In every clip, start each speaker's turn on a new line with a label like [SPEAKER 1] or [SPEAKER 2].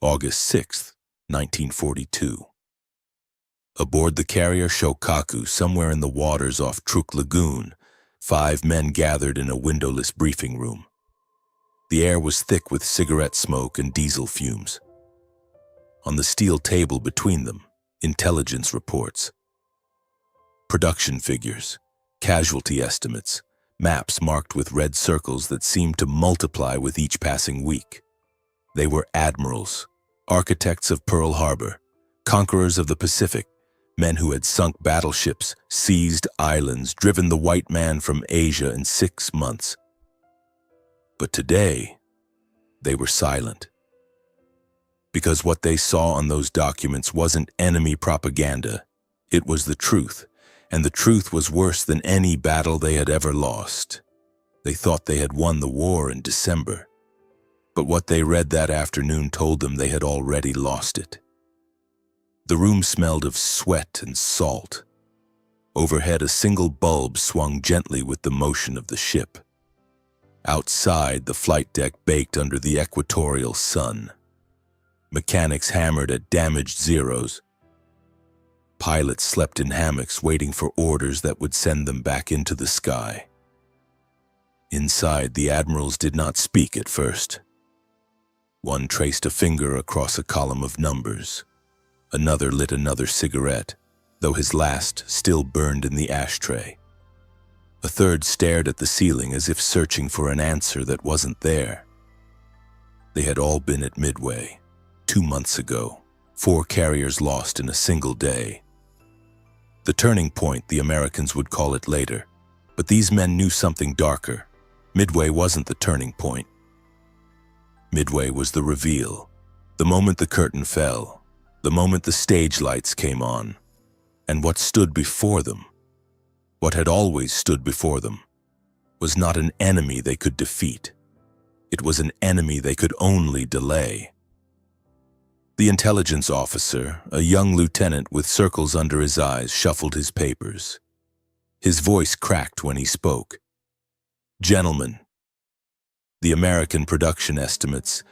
[SPEAKER 1] August 6, 1942. Aboard the carrier Shokaku, somewhere in the waters off Truk Lagoon, 5 men gathered in a windowless briefing room. The air was thick with cigarette smoke and diesel fumes. On the steel table between them, intelligence reports, production figures, casualty estimates, maps marked with red circles that seemed to multiply with each passing week. They were admirals, architects of Pearl Harbor, conquerors of the Pacific, men who had sunk battleships, seized islands, driven the white man from Asia in 6 months. But today, they were silent. Because what they saw on those documents wasn't enemy propaganda, it was the truth, and the truth was worse than any battle they had ever lost. They thought they had won the war in December, but what they read that afternoon told them they had already lost it. The room smelled of sweat and salt. Overhead, a single bulb swung gently with the motion of the ship. Outside, the flight deck baked under the equatorial sun. Mechanics hammered at damaged zeros. Pilots slept in hammocks waiting for orders that would send them back into the sky. Inside, the admirals did not speak at first. One traced a finger across a column of numbers. Another lit another cigarette, though his last still burned in the ashtray. A third stared at the ceiling as if searching for an answer that wasn't there. They had all been at Midway, 2 months ago, 4 carriers lost in a single day. The turning point, the Americans would call it later, but these men knew something darker. Midway wasn't the turning point. Midway was the reveal, the moment the curtain fell, the moment the stage lights came on, and what stood before them, what had always stood before them, was not an enemy they could defeat. It was an enemy they could only delay. The intelligence officer, a young lieutenant with circles under his eyes, shuffled his papers. His voice cracked when he spoke. "Gentlemen, the American production estimates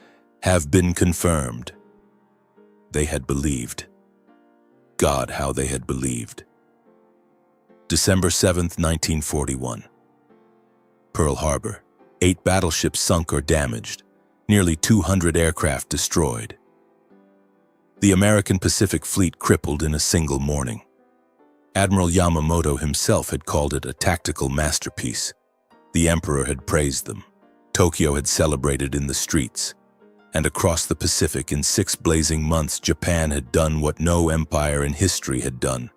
[SPEAKER 1] have been confirmed." They had believed. God, how they had believed. December 7th, 1941. Pearl Harbor. 8 battleships sunk or damaged. Nearly 200 aircraft destroyed. The American Pacific Fleet crippled in a single morning. Admiral Yamamoto himself had called it a tactical masterpiece. The Emperor had praised them. Tokyo had celebrated in the streets. And across the Pacific in 6 blazing months, Japan had done what no empire in history had done.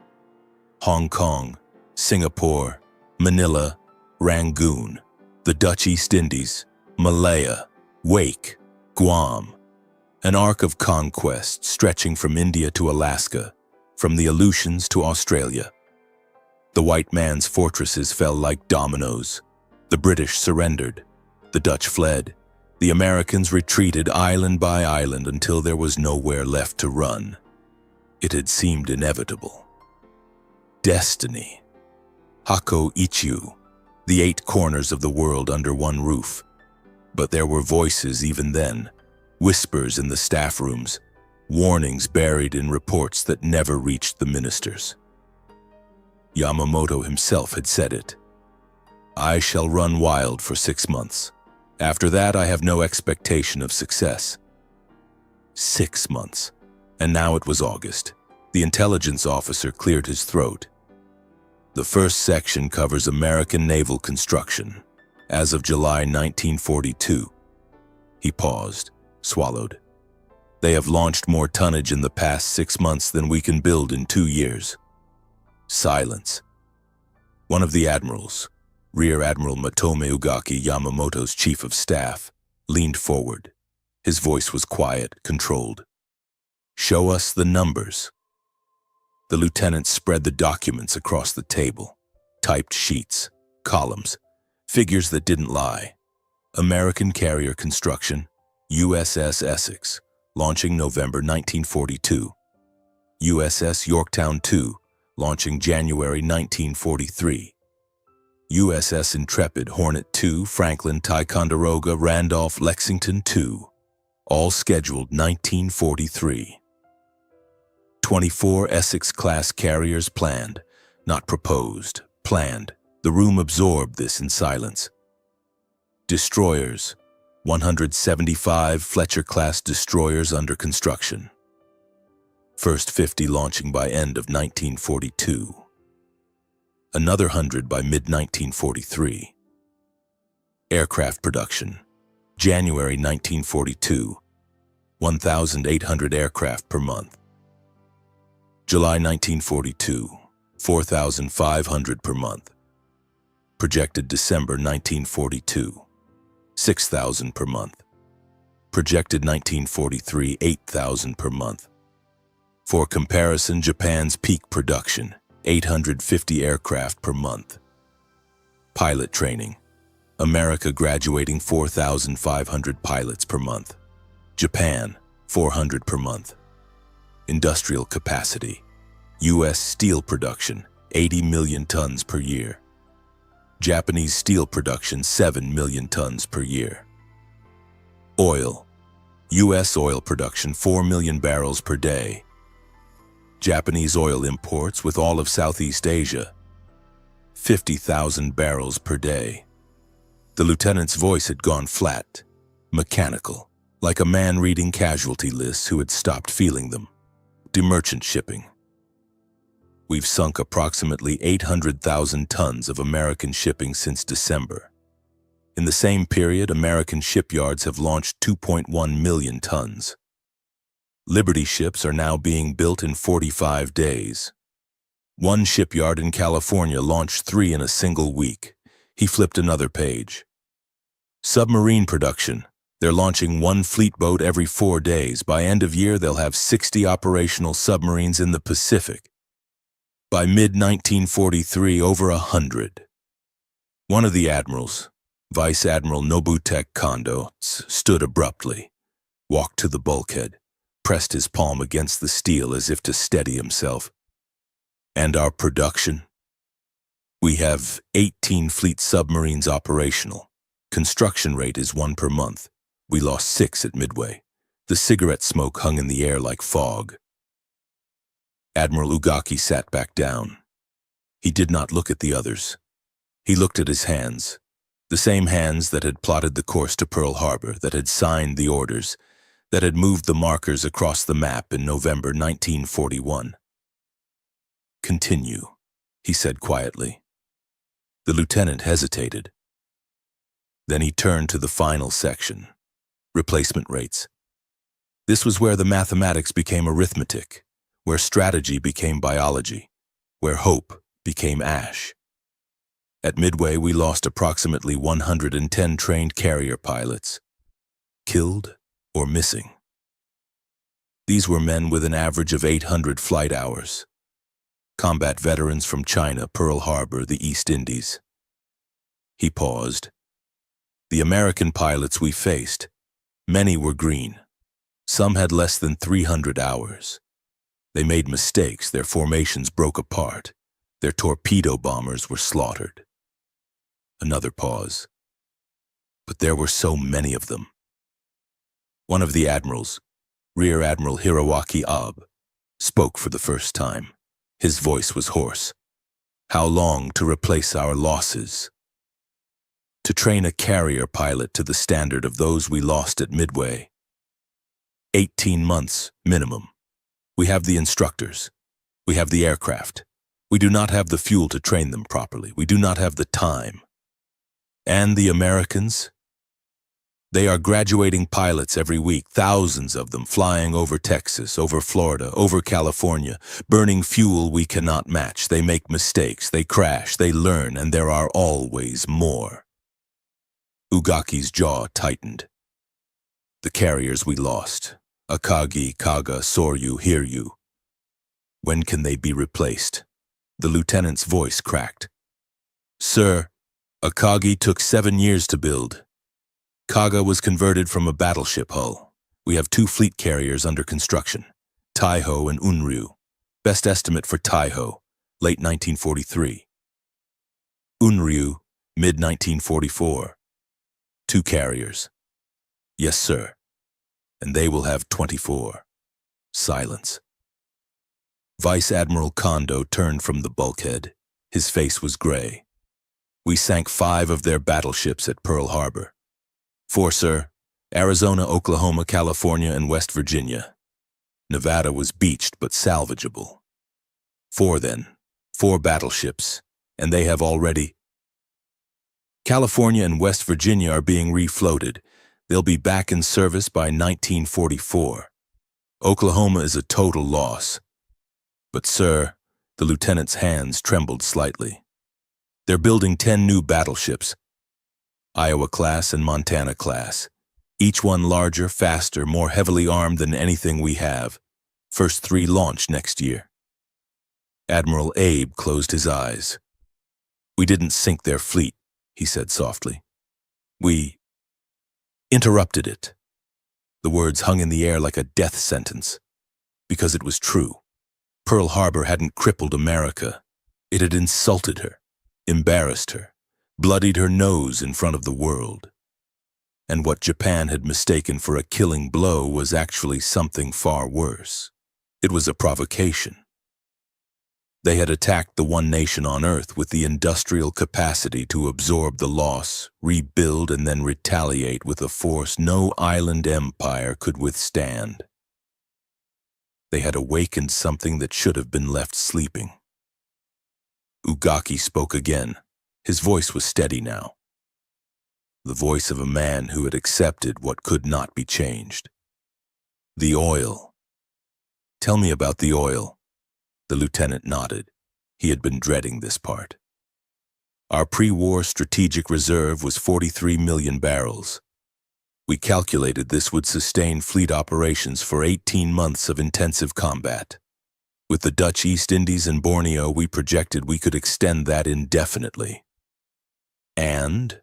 [SPEAKER 1] Hong Kong, Singapore, Manila, Rangoon, the Dutch East Indies, Malaya, Wake, Guam. An arc of conquest stretching from India to Alaska, from the Aleutians to Australia. The white man's fortresses fell like dominoes. The British surrendered. The Dutch fled. The Americans retreated island by island until there was nowhere left to run. It had seemed inevitable. Destiny. Hako Ichiu, the 8 corners of the world under one roof. But there were voices even then, whispers in the staff rooms, warnings buried in reports that never reached the ministers. Yamamoto himself had said it. "I shall run wild for 6 months. After that, I have no expectation of success." 6 months, and now it was August. The intelligence officer cleared his throat. The first section covers American naval construction, as of July 1942. He paused, swallowed. "They have launched more tonnage in the past 6 months than we can build in 2 years. Silence. One of the admirals, Rear Admiral Matome Ugaki, Yamamoto's chief of staff, leaned forward. His voice was quiet, controlled. "Show us the numbers." The lieutenant spread the documents across the table. Typed sheets, columns, figures that didn't lie. American carrier construction, USS Essex, launching November 1942. USS Yorktown II, launching January 1943. USS Intrepid, Hornet II, Franklin, Ticonderoga, Randolph, Lexington II. all scheduled 1943. 24 Essex-class carriers planned, not proposed, planned. The room absorbed this in silence. Destroyers, 175 Fletcher-class destroyers under construction. First 50 launching by end of 1942. Another 100 by mid-1943. Aircraft production. January 1942, 1,800 aircraft per month. July 1942, 4,500 per month. Projected December 1942, 6,000 per month. Projected 1943, 8,000 per month. For comparison, Japan's peak production, 850 aircraft per month. Pilot training. America graduating 4,500 pilots per month. Japan, 400 per month. Industrial capacity. U.S. steel production, 80 million tons per year. Japanese steel production, 7 million tons per year. Oil. U.S. oil production, 4 million barrels per day. Japanese oil imports with all of Southeast Asia, 50,000 barrels per day. The lieutenant's voice had gone flat, mechanical, like a man reading casualty lists who had stopped feeling them. Merchant shipping. We've sunk approximately 800,000 tons of American shipping since December. In the same period, American shipyards have launched 2.1 million tons. Liberty ships are now being built in 45 days. One shipyard in California launched 3 in a single week. He flipped another page. Submarine production. They're launching 1 fleet boat every 4 days. By end of year, they'll have 60 operational submarines in the Pacific. By mid-1943, over 100. One of the admirals, Vice Admiral Nobutek Kondo, stood abruptly, walked to the bulkhead, pressed his palm against the steel as if to steady himself. And our production? We have 18 fleet submarines operational. Construction rate is 1 per month. We lost 6 at Midway. The cigarette smoke hung in the air like fog. Admiral Ugaki sat back down. He did not look at the others. He looked at his hands, the same hands that had plotted the course to Pearl Harbor, that had signed the orders, that had moved the markers across the map in November 1941. "Continue," he said quietly. The lieutenant hesitated. Then he turned to the final section, replacement rates. This was where the mathematics became arithmetic, where strategy became biology, where hope became ash. At Midway, we lost approximately 110 trained carrier pilots, killed or missing. These were men with an average of 800 flight hours, combat veterans from China, Pearl Harbor, the East Indies. He paused. The American pilots we faced, many were green. Some had less than 300 hours. They made mistakes, their formations broke apart, their torpedo bombers were slaughtered. Another pause. But there were so many of them. One of the admirals, Rear Admiral Hiroaki Abe, spoke for the first time. His voice was hoarse. "How long to replace our losses? To train a carrier pilot to the standard of those we lost at Midway? 18 months, minimum. We have the instructors. We have the aircraft. We do not have the fuel to train them properly. We do not have the time. And the Americans? They are graduating pilots every week, thousands of them flying over Texas, over Florida, over California, burning fuel we cannot match. They make mistakes, they crash, they learn, and there are always more." Ugaki's jaw tightened. "The carriers we lost, Akagi, Kaga, Soryu, Hiryu. When can they be replaced?" The lieutenant's voice cracked. "Sir, Akagi took 7 years to build. Kaga was converted from a battleship hull. We have 2 fleet carriers under construction, Taiho and Unryu. Best estimate for Taiho, late 1943. Unryu, mid-1944. 2 carriers." "Yes, sir." and they will have 24. Silence. Vice Admiral Kondo turned from the bulkhead. His face was gray. We sank 5 of their battleships at Pearl Harbor. 4, sir. Arizona, Oklahoma, California, and West Virginia. Nevada was beached but salvageable. 4 then. 4 battleships, and they have already... California and West Virginia are being refloated. They'll be back in service by 1944. Oklahoma is a total loss. But, sir, the lieutenant's hands trembled slightly. They're building 10 new battleships, Iowa-class and Montana-class. Each one larger, faster, more heavily armed than anything we have. First 3 launch next year. Admiral Abe closed his eyes. We didn't sink their fleet, he said softly. We interrupted it. The words hung in the air like a death sentence, because it was true. Pearl Harbor hadn't crippled America. It had insulted her, embarrassed her, bloodied her nose in front of the world. And what Japan had mistaken for a killing blow was actually something far worse. It was a provocation. They had attacked the one nation on Earth with the industrial capacity to absorb the loss, rebuild, and then retaliate with a force no island empire could withstand. They had awakened something that should have been left sleeping. Ugaki spoke again. His voice was steady now. The voice of a man who had accepted what could not be changed. The oil. Tell me about the oil. The lieutenant nodded. He had been dreading this part. Our pre-war strategic reserve was 43 million barrels. We calculated this would sustain fleet operations for 18 months of intensive combat. With the Dutch East Indies and Borneo, we projected we could extend that indefinitely. And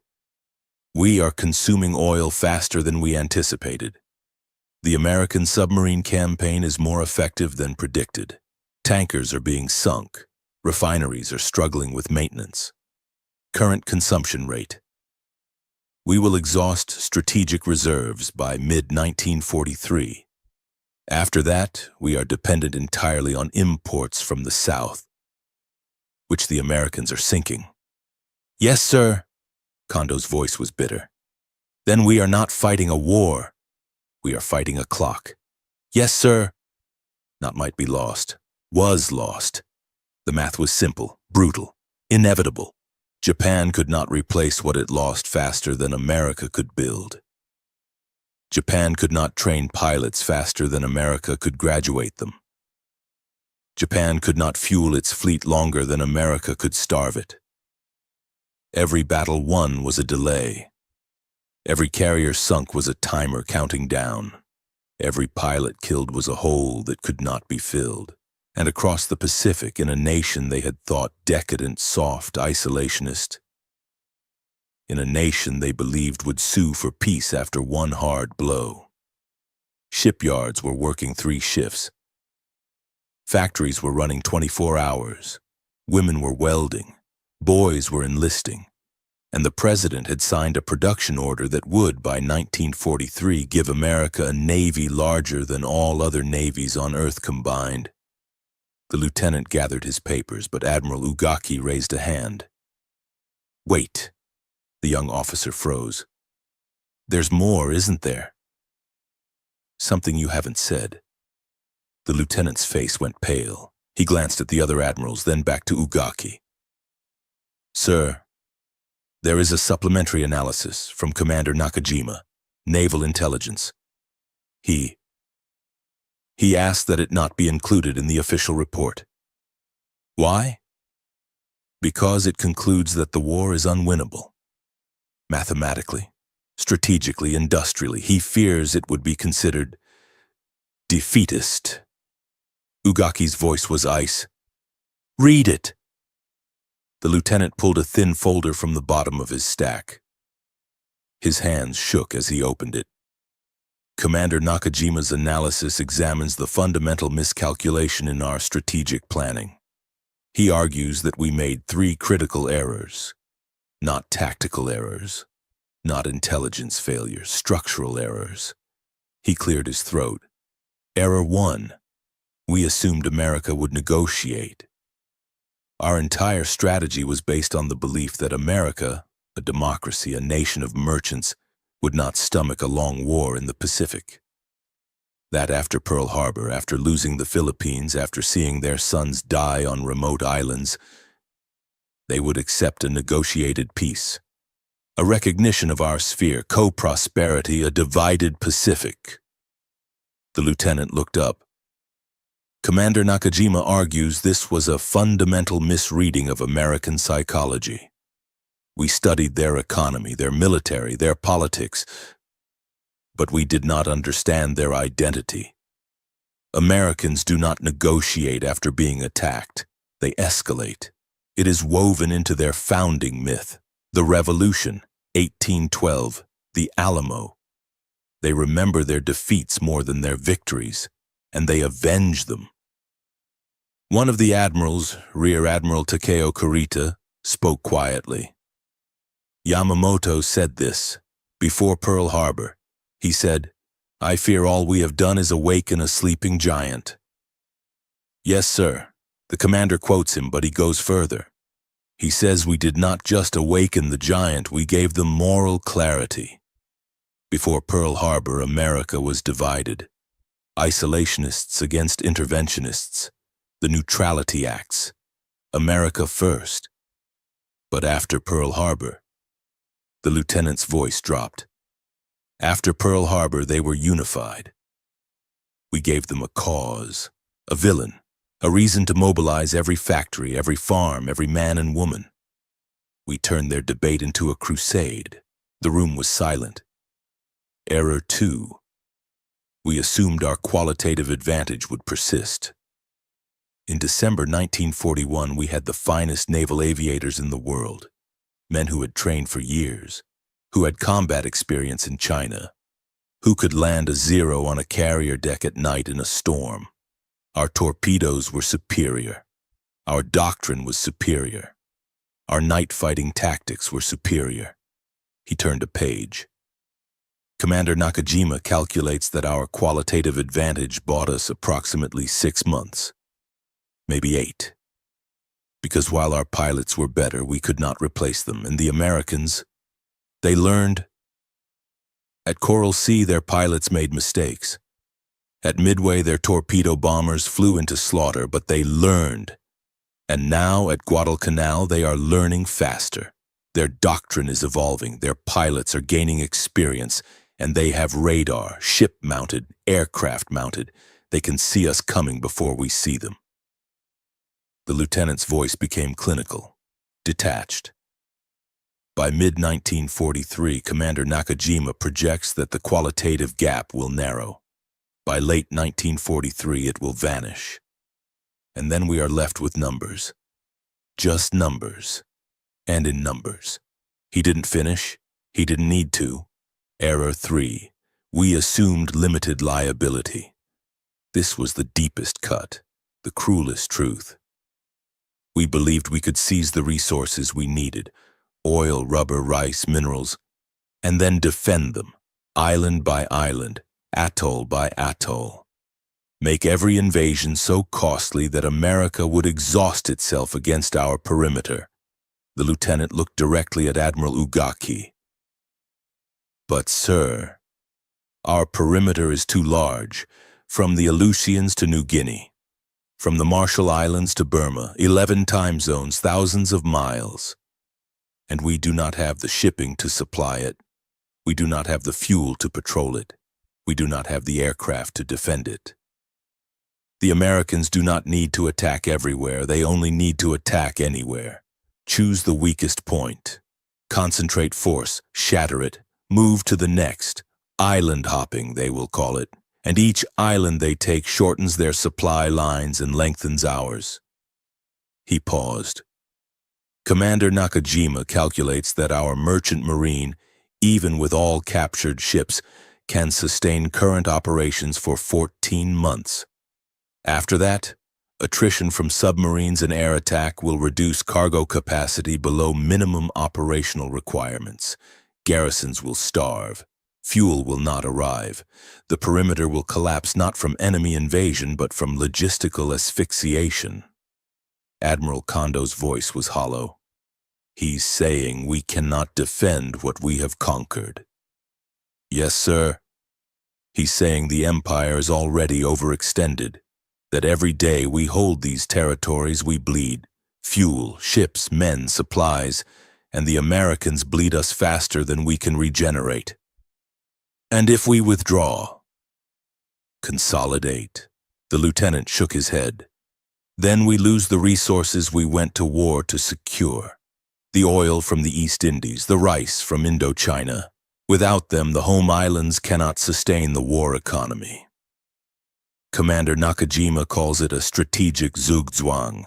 [SPEAKER 1] we are consuming oil faster than we anticipated. The American submarine campaign is more effective than predicted. Tankers are being sunk. Refineries are struggling with maintenance. Current consumption rate. We will exhaust strategic reserves by mid-1943. After that, we are dependent entirely on imports from the South, which the Americans are sinking. Yes, sir. Kondo's voice was bitter. Then we are not fighting a war. We are fighting a clock. Yes, sir. Not might be lost. Was lost. The math was simple, brutal, inevitable. Japan could not replace what it lost faster than America could build. Japan could not train pilots faster than America could graduate them. Japan could not fuel its fleet longer than America could starve it. Every battle won was a delay. Every carrier sunk was a timer counting down. Every pilot killed was a hole that could not be filled. And across the Pacific, in a nation they had thought decadent, soft, isolationist, in a nation they believed would sue for peace after one hard blow. Shipyards were working 3 shifts. Factories were running 24 hours. Women were welding. Boys were enlisting. And the president had signed a production order that would, by 1943, give America a navy larger than all other navies on Earth combined. The lieutenant gathered his papers, but Admiral Ugaki raised a hand. Wait. The young officer froze. There's more, isn't there? Something you haven't said. The lieutenant's face went pale. He glanced at the other admirals, then back to Ugaki. Sir, there is a supplementary analysis from Commander Nakajima, Naval Intelligence. He asked that it not be included in the official report. Why? Because it concludes that the war is unwinnable. Mathematically, strategically, industrially, he fears it would be considered defeatist. Ugaki's voice was ice. Read it. The lieutenant pulled a thin folder from the bottom of his stack. His hands shook as he opened it. Commander Nakajima's analysis examines the fundamental miscalculation in our strategic planning. He argues that we made 3 critical errors. Not tactical errors, not intelligence failures, structural errors. He cleared his throat. Error 1. We assumed America would negotiate. Our entire strategy was based on the belief that America, a democracy, a nation of merchants, would not stomach a long war in the Pacific. That after Pearl Harbor, after losing the Philippines, after seeing their sons die on remote islands, they would accept a negotiated peace, a recognition of our sphere, co-prosperity, a divided Pacific. The lieutenant looked up. Commander Nakajima argues this was a fundamental misreading of American psychology. We studied their economy, their military, their politics, but we did not understand their identity. Americans do not negotiate after being attacked. They escalate. It is woven into their founding myth. The Revolution, 1812, the Alamo. They remember their defeats more than their victories, and they avenge them. One of the admirals, Rear Admiral Takeo Kurita, spoke quietly. Yamamoto said this, before Pearl Harbor. He said, "I fear all we have done is awaken a sleeping giant." Yes, sir. The commander quotes him, but he goes further. He says we did not just awaken the giant, we gave them moral clarity. Before Pearl Harbor, America was divided. Isolationists against interventionists. The Neutrality Acts. America first. But after Pearl Harbor, the lieutenant's voice dropped. After Pearl Harbor, they were unified. We gave them a cause, a villain, a reason to mobilize every factory, every farm, every man and woman. We turned their debate into a crusade. The room was silent. Error 2. We assumed our qualitative advantage would persist. In December 1941, we had the finest naval aviators in the world, men who had trained for years, who had combat experience in China, who could land a zero on a carrier deck at night in a storm. Our torpedoes were superior. Our doctrine was superior. Our night fighting tactics were superior. He turned a page. Commander Nakajima calculates that our qualitative advantage bought us approximately 6 months, maybe 8. Because while our pilots were better, we could not replace them, and the Americans, they learned. At Coral Sea, their pilots made mistakes. At Midway, their torpedo bombers flew into slaughter, but they learned. And now, at Guadalcanal, they are learning faster. Their doctrine is evolving, their pilots are gaining experience, and they have radar, ship-mounted, aircraft-mounted. They can see us coming before we see them. The lieutenant's voice became clinical, detached. By mid-1943, Commander Nakajima projects that the qualitative gap will narrow. By late 1943, it will vanish. And then we are left with numbers. Just numbers. And in numbers. He didn't finish. He didn't need to. Error 3. We assumed limited liability. This was the deepest cut, the cruelest truth. We believed we could seize the resources we needed, oil, rubber, rice, minerals, and then defend them, island by island, atoll by atoll. Make every invasion so costly that America would exhaust itself against our perimeter. The lieutenant looked directly at Admiral Ugaki. But, sir, our perimeter is too large, from the Aleutians to New Guinea, from the Marshall Islands to Burma, 11 time zones, thousands of miles. And we do not have the shipping to supply it. We do not have the fuel to patrol it. We do not have the aircraft to defend it. The Americans do not need to attack everywhere. They only need to attack anywhere. Choose the weakest point. Concentrate force, shatter it, move to the next. Island hopping, they will call it. And each island they take shortens their supply lines and lengthens ours. He paused. Commander Nakajima calculates that our merchant marine, even with all captured ships, can sustain current operations for 14 months. After that, attrition from submarines and air attack will reduce cargo capacity below minimum operational requirements. Garrisons will starve. Fuel will not arrive. The perimeter will collapse not from enemy invasion but from logistical asphyxiation. Admiral Kondo's voice was hollow. He's saying we cannot defend what we have conquered. Yes, sir. He's saying the empire is already overextended, that every day we hold these territories we bleed, fuel, ships, men, supplies, and the Americans bleed us faster than we can regenerate. And if we withdraw, consolidate. The lieutenant shook his head. Then we lose the resources we went to war to secure. The oil from the East Indies, the rice from Indochina. Without them, the home islands cannot sustain the war economy. Commander Nakajima calls it a strategic zugzwang,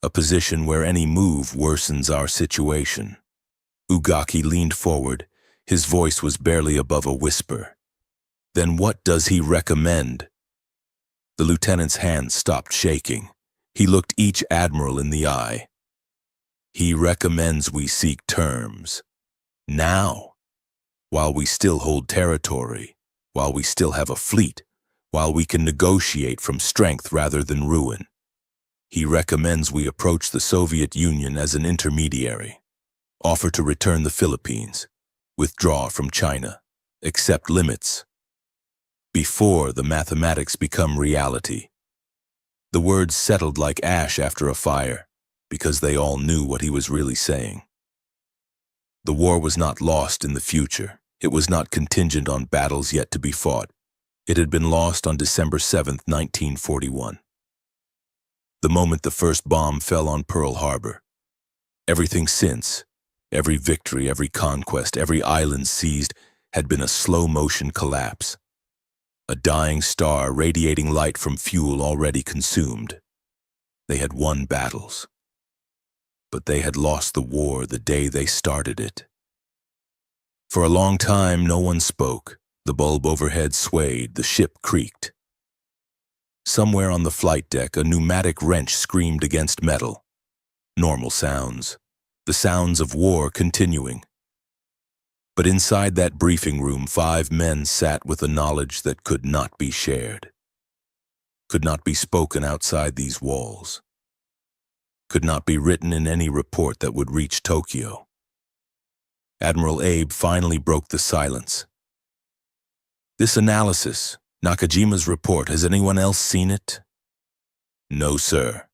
[SPEAKER 1] a position where any move worsens our situation. Ugaki leaned forward. His voice was barely above a whisper. Then what does he recommend? The lieutenant's hands stopped shaking. He looked each admiral in the eye. He recommends we seek terms. Now. While we still hold territory, while we still have a fleet, while we can negotiate from strength rather than ruin. He recommends we approach the Soviet Union as an intermediary, offer to return the Philippines, withdraw from China, accept limits, before the mathematics become reality. The words settled like ash after a fire, because they all knew what he was really saying. The war was not lost in the future. It was not contingent on battles yet to be fought. It had been lost on December 7, 1941. The moment the first bomb fell on Pearl Harbor. Everything since, every victory, every conquest, every island seized, had been a slow-motion collapse. A dying star radiating light from fuel already consumed. They had won battles. But they had lost the war the day they started it. For a long time, no one spoke. The bulb overhead swayed, the ship creaked. Somewhere on the flight deck, a pneumatic wrench screamed against metal. Normal sounds. The sounds of war continuing. But inside that briefing room, 5 men sat with a knowledge that could not be shared. Could not be spoken outside these walls. Could not be written in any report that would reach Tokyo. Admiral Abe finally broke the silence. This analysis, Nakajima's report, has anyone else seen it? No, sir.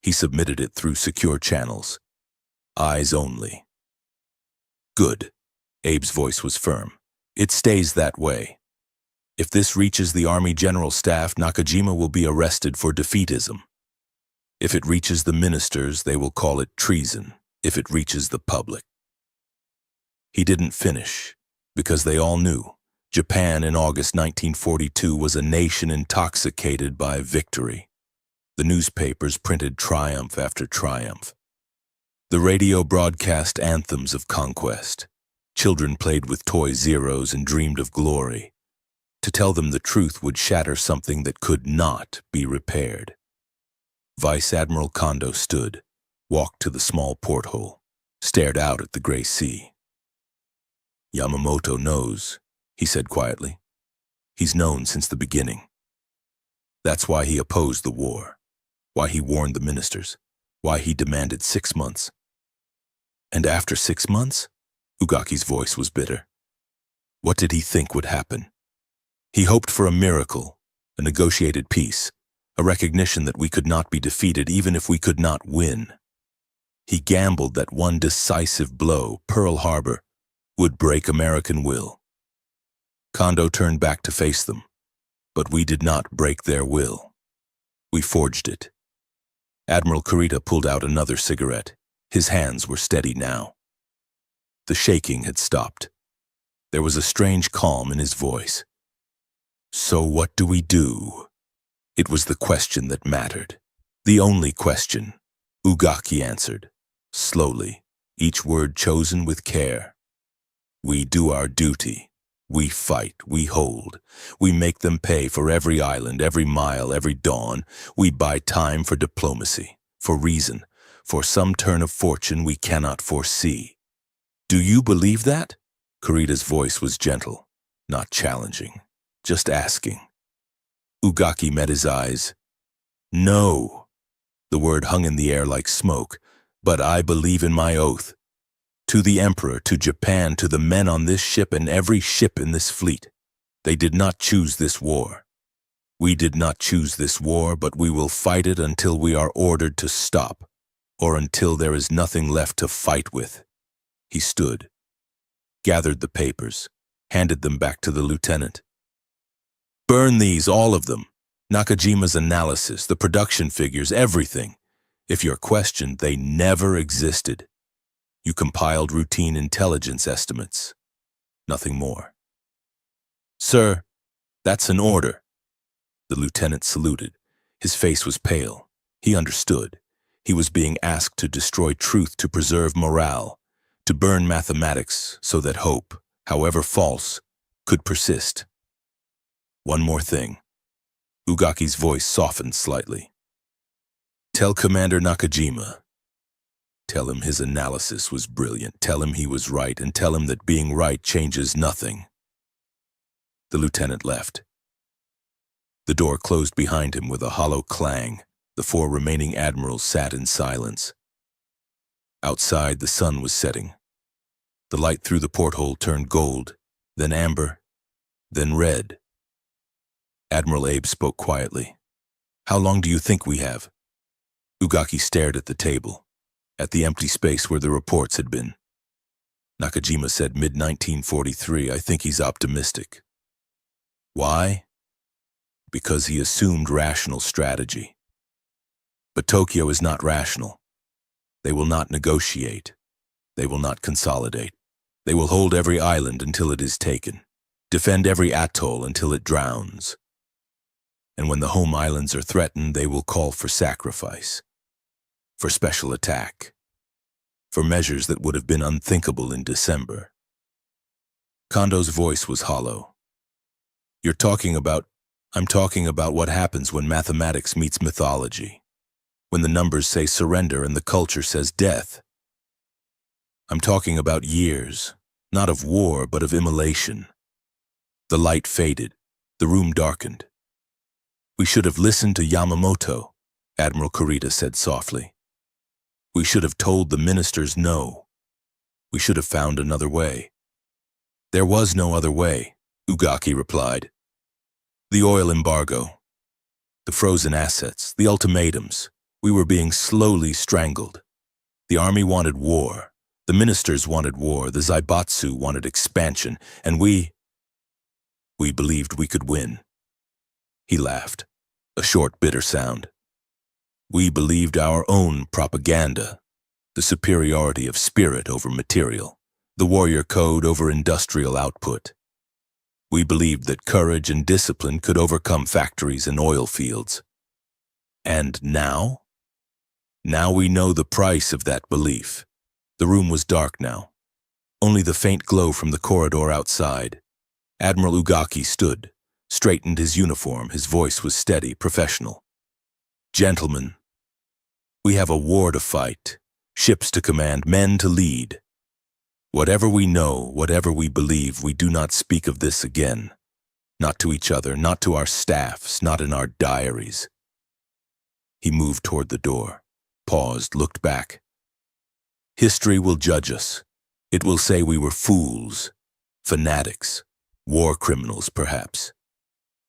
[SPEAKER 1] He submitted it through secure channels. Eyes only. Good. Abe's voice was firm. It stays that way. If this reaches the Army General Staff, Nakajima will be arrested for defeatism. If it reaches the ministers, they will call it treason. If it reaches the public. He didn't finish, because they all knew. Japan in August 1942 was a nation intoxicated by victory. The newspapers printed triumph after triumph. The radio broadcast anthems of conquest. Children played with toy Zeros and dreamed of glory. To tell them the truth would shatter something that could not be repaired. Vice Admiral Kondo stood, walked to the small porthole, stared out at the gray sea. Yamamoto knows, he said quietly. He's known since the beginning. That's why he opposed the war, why he warned the ministers, why he demanded 6 months. And after 6 months? Ugaki's voice was bitter. What did he think would happen? He hoped for a miracle, a negotiated peace, a recognition that we could not be defeated even if we could not win. He gambled that one decisive blow, Pearl Harbor, would break American will. Kondo turned back to face them, but we did not break their will. We forged it. Admiral Kurita pulled out another cigarette. His hands were steady now. The shaking had stopped. There was a strange calm in his voice. So what do we do? It was the question that mattered. The only question. Ugaki answered, slowly, each word chosen with care. We do our duty. We fight. We hold. We make them pay for every island, every mile, every dawn. We buy time for diplomacy, for reason, for some turn of fortune we cannot foresee. Do you believe that? Kurita's voice was gentle. not challenging, just asking. Ugaki met his eyes. No. The word hung in the air like smoke, but I believe in my oath. To the Emperor, to Japan, to the men on this ship and every ship in this fleet. They did not choose this war. We did not choose this war, but we will fight it until we are ordered to stop, or until there is nothing left to fight with. He stood, gathered the papers, handed them back to the lieutenant. Burn these, all of them. Nakajima's analysis, the production figures, everything. If you're questioned, they never existed. You compiled routine intelligence estimates. Nothing more. Sir, that's an order. The lieutenant saluted. His face was pale. He understood. He was being asked to destroy truth to preserve morale, to burn mathematics so that hope, however false, could persist. One more thing. Ugaki's voice softened slightly. Tell Commander Nakajima. Tell him his analysis was brilliant. Tell him he was right, and tell him that being right changes nothing. The lieutenant left. The door closed behind him with a hollow clang. The 4 remaining admirals sat in silence. Outside, the sun was setting. The light through the porthole turned gold, then amber, then red. Admiral Abe spoke quietly. How long do you think we have? Ugaki stared at the table, at the empty space where the reports had been. Nakajima said mid-1943, I think he's optimistic. Why? Because he assumed rational strategy. But Tokyo is not rational. They will not negotiate. They will not consolidate. They will hold every island until it is taken, defend every atoll until it drowns. And when the home islands are threatened, they will call for sacrifice, for special attack, for measures that would have been unthinkable in December. Kondo's voice was hollow. I'm talking about what happens when mathematics meets mythology, when the numbers say surrender and the culture says death. I'm talking about years, not of war, but of immolation. The light faded, the room darkened. We should have listened to Yamamoto, Admiral Kurita said softly. We should have told the ministers no. We should have found another way. There was no other way, Ugaki replied. The oil embargo, the frozen assets, the ultimatums. We were being slowly strangled. The army wanted war. The ministers wanted war. The Zaibatsu wanted expansion. And we believed we could win. He laughed, a short, bitter sound. We believed our own propaganda, the superiority of spirit over material, the warrior code over industrial output. We believed that courage and discipline could overcome factories and oil fields. And now? Now we know the price of that belief. The room was dark now. Only the faint glow from the corridor outside. Admiral Ugaki stood, straightened his uniform. His voice was steady, professional. Gentlemen, we have a war to fight, ships to command, men to lead. Whatever we know, whatever we believe, we do not speak of this again. Not to each other, not to our staffs, not in our diaries. He moved toward the door, paused, looked back. History will judge us. It will say we were fools, fanatics, war criminals perhaps.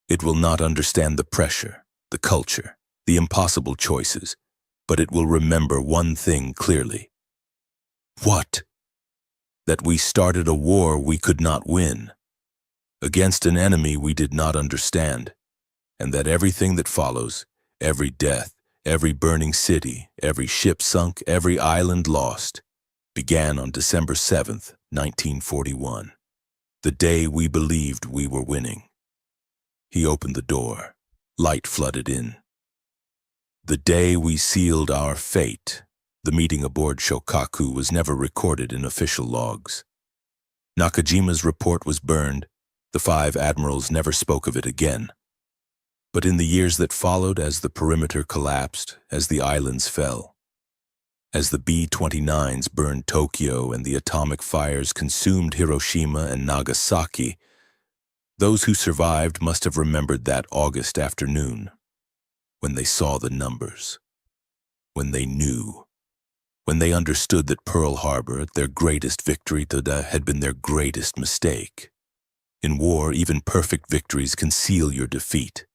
[SPEAKER 1] It will not understand the pressure, the culture, the impossible choices, but it will remember one thing clearly. What? That we started a war we could not win, against an enemy we did not understand, and that everything that follows, every death, every burning city, every ship sunk, every island lost, began on December 7th, 1941, the day we believed we were winning. He opened the door. Light flooded in. The day we sealed our fate. The meeting aboard Shokaku was never recorded in official logs. Nakajima's report was burned. The 5 admirals never spoke of it again. But in the years that followed, as the perimeter collapsed, as the islands fell, as the B-29s burned Tokyo and the atomic fires consumed Hiroshima and Nagasaki, Those who survived must have remembered that August afternoon, when they saw the numbers, when they knew, when they understood that Pearl Harbor, their greatest victory today, had been their greatest mistake. In war, even perfect victories conceal your defeat.